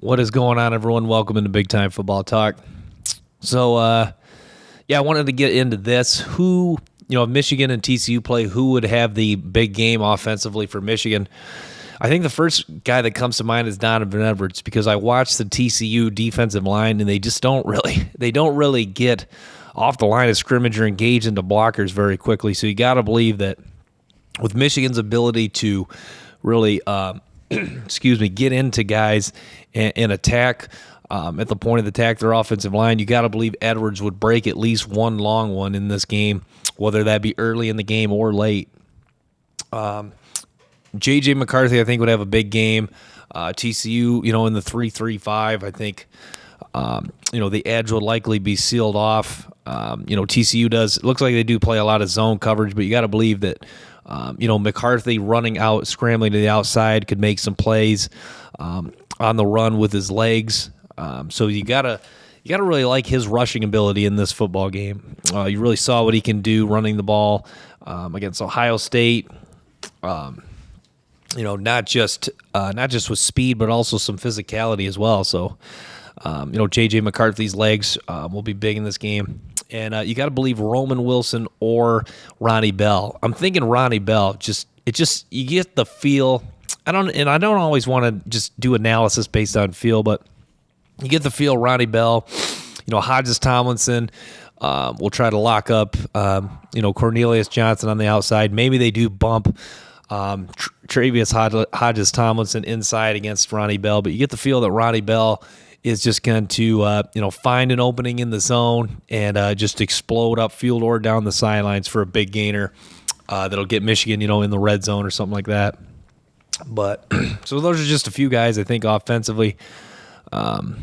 What is going on, everyone? Welcome into Big Time Football Talk. So, I wanted to get into this. If Michigan and TCU play, who would have the big game offensively for Michigan? I think the first guy that comes to mind is Donovan Edwards, because I watched the TCU defensive line and they just don't really get off the line of scrimmage or engage into blockers very quickly. So you got to believe that with Michigan's ability to really get into guys and attack at the point of attack their offensive line, you got to believe Edwards would break at least one long one in this game, whether that be early in the game or late. J.J. McCarthy, I think, would have a big game. TCU, in the 3-3-5, I think, the edge would likely be sealed off. TCU it looks like they do play a lot of zone coverage, but you got to believe that, McCarthy running out, scrambling to the outside could make some plays on the run with his legs. So you gotta really like his rushing ability in this football game. You really saw what he can do running the ball against Ohio State. Not just with speed, but also some physicality as well. So, J.J. McCarthy's legs will be big in this game. And you got to believe Roman Wilson or Ronnie Bell. I'm thinking Ronnie Bell. You get the feel. I don't always want to just do analysis based on feel, but you get the feel Ronnie Bell, Hodges Tomlinson will try to lock up, Cornelius Johnson on the outside. Maybe they do bump Travius Hodges Tomlinson inside against Ronnie Bell, but you get the feel that Ronnie Bell is just going to, find an opening in the zone and just explode up field or down the sidelines for a big gainer that'll get Michigan, in the red zone or something like that. But so those are just a few guys I think offensively that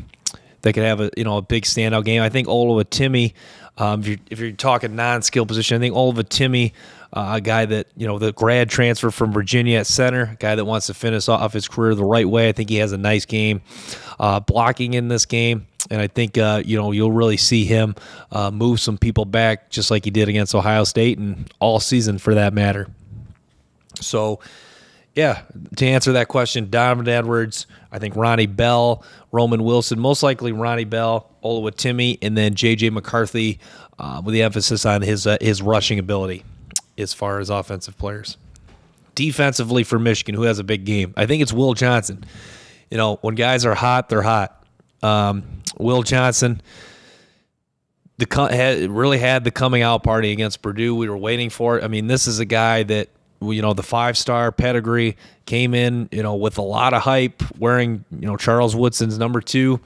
could have a big standout game. I think Oluwatimi, if you're talking non-skill position, I think Oluwatimi, a guy that the grad transfer from Virginia at center, a guy that wants to finish off his career the right way. I think he has a nice game blocking in this game, and I think you'll really see him move some people back just like he did against Ohio State and all season for that matter. So. Yeah, to answer that question, Donovan Edwards, I think Ronnie Bell, Roman Wilson, most likely Ronnie Bell, Oluwatimi, and then J.J. McCarthy with the emphasis on his rushing ability as far as offensive players. Defensively for Michigan, who has a big game? I think it's Will Johnson. When guys are hot, they're hot. Will Johnson really had the coming out party against Purdue. We were waiting for it. I mean, this is a guy that, the 5-star pedigree, came in, with a lot of hype, wearing, Charles Woodson's number 2.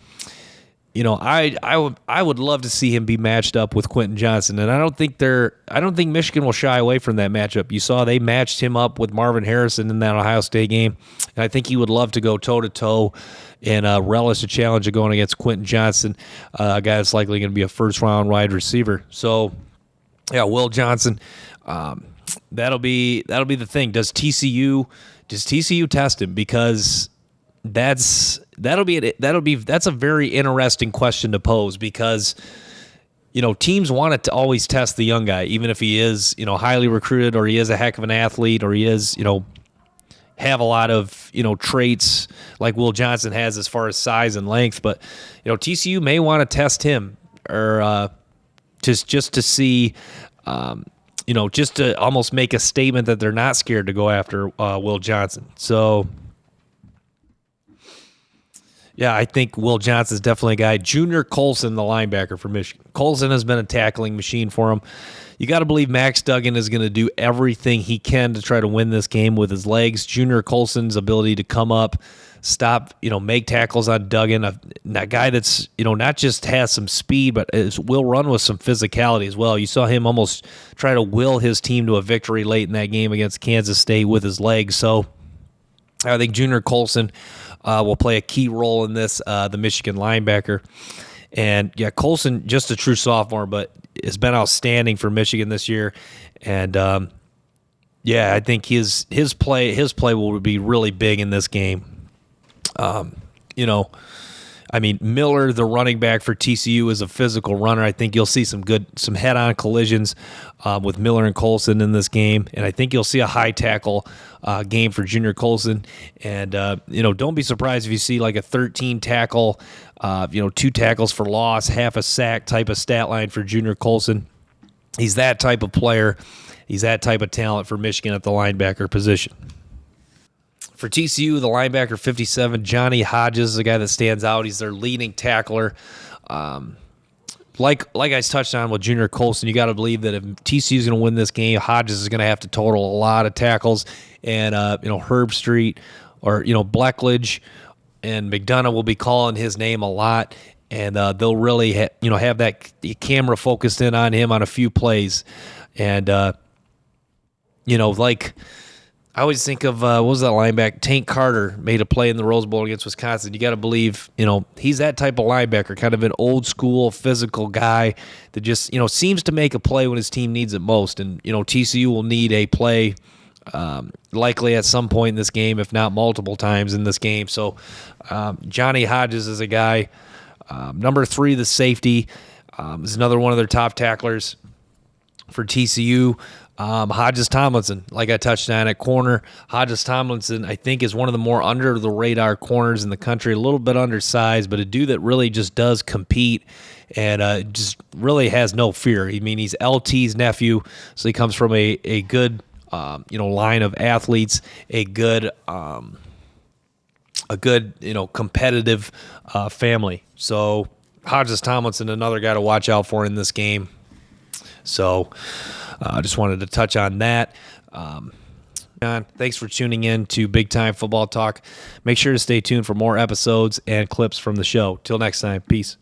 I would love to see him be matched up with Quentin Johnson, and I don't think Michigan will shy away from that matchup. You saw they matched him up with Marvin Harrison in that Ohio State game, and I think he would love to go toe-to-toe and relish a challenge of going against Quentin Johnson, a guy that's likely going to be a first-round wide receiver. So, yeah, Will Johnson. That'll be the thing. Does TCU test him? Because that's a very interesting question to pose, because teams want to always test the young guy, even if he is highly recruited or he is a heck of an athlete or he is have a lot of traits like Will Johnson has as far as size and length. But TCU may want to test him or just to see. Just to almost make a statement that they're not scared to go after Will Johnson. So, yeah, I think Will Johnson's definitely a guy. Junior Colson, the linebacker for Michigan. Colson has been a tackling machine for him. You got to believe Max Duggan is going to do everything he can to try to win this game with his legs. Junior Colson's ability to come up, stop, make tackles on Duggan. A guy that's, not just has some speed, but will run with some physicality as well. You saw him almost try to will his team to a victory late in that game against Kansas State with his legs. So I think Junior Colson will play a key role in this, the Michigan linebacker. And, yeah, Colson, just a true sophomore, but has been outstanding for Michigan this year. And, I think his play will be really big in this game. I I mean, Miller, the running back for TCU, is a physical runner. I think you'll see some head-on collisions with Miller and Colson in this game, and I think you'll see a high tackle game for Junior Colson. And don't be surprised if you see like a 13 tackle, 2 tackles for loss, half a sack type of stat line for Junior Colson. He's that type of player. He's that type of talent for Michigan at the linebacker position. For TCU, the linebacker 57, Johnny Hodges is a guy that stands out. He's their leading tackler. Like I touched on with Junior Colson, you got to believe that if TCU is going to win this game, Hodges is going to have to total a lot of tackles. And, Herb Street or, Blackledge and McDonough will be calling his name a lot. And they'll really, have that camera focused in on him on a few plays. And, I always think of, what was that linebacker? Tank Carter made a play in the Rose Bowl against Wisconsin. You got to believe, he's that type of linebacker, kind of an old school physical guy that just, seems to make a play when his team needs it most. And, TCU will need a play likely at some point in this game, if not multiple times in this game. So Johnny Hodges is a guy. Number 3, the safety, is another one of their top tacklers for TCU. Hodges Tomlinson, like I touched on at corner. Hodges Tomlinson, I think, is one of the more under-the-radar corners in the country, a little bit undersized, but a dude that really just does compete and just really has no fear. I mean, he's LT's nephew, so he comes from a good line of athletes, a good competitive family. So Hodges Tomlinson, another guy to watch out for in this game. So I just wanted to touch on that. Thanks for tuning in to Big Time Football Talk. Make sure to stay tuned for more episodes and clips from the show. Till next time, peace.